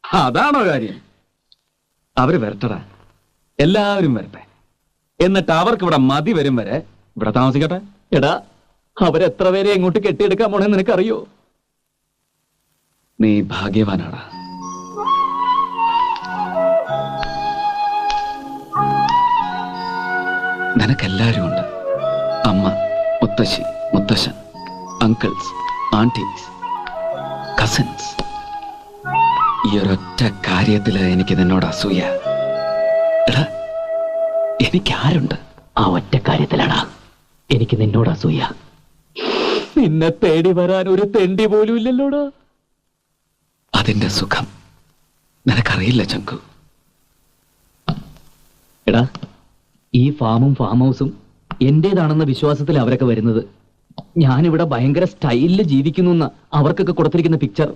അതാണോ കാര്യം? അവര് വരട്ടടാ, എല്ലാവരും വരട്ടെ. എന്നിട്ട് അവർക്ക് ഇവിടെ മതി വരും വരെ ഇവിടെ താമസിക്കട്ടെ. എടാ, അവരെത്ര പേരെ എങ്ങോട്ട് കെട്ടിയെടുക്കാൻ പോണെന്ന് നിനക്കറിയോ? നീ ഭാഗ്യവാനാടാ. നിനക്കെല്ലാരും ഉണ്ട്. അമ്മ, മുത്തശ്ശി, മുത്തശ്ശൻ, അങ്കിൾസ്, ആന്റീസ്, കസിൻസ്. ഈ ഒരൊറ്റ കാര്യത്തില് എനിക്ക് നിന്നോട് അസൂയ. എടാ, എനിക്കാരുണ്ട്? ആ ഒറ്റ കാര്യത്തിലാടാ എനിക്ക് നിന്നോട് അസൂയ. നിന്നെ തേടി വരാൻ ഒരു തെണ്ടി പോലും ഇല്ലല്ലോടാ. അതിന്റെ സുഖം നിനക്കറിയില്ല ചങ്കു. എടാ, ഈ ഫാമും ഫാം ഹൗസും എന്റേതാണെന്ന വിശ്വാസത്തിൽ അവരൊക്കെ വരുന്നത്. ഞാനിവിടെ ഭയങ്കര സ്റ്റൈലില് ജീവിക്കുന്നു എന്ന അവർക്കൊക്കെ കൊടുത്തിരിക്കുന്ന പിക്ചർ.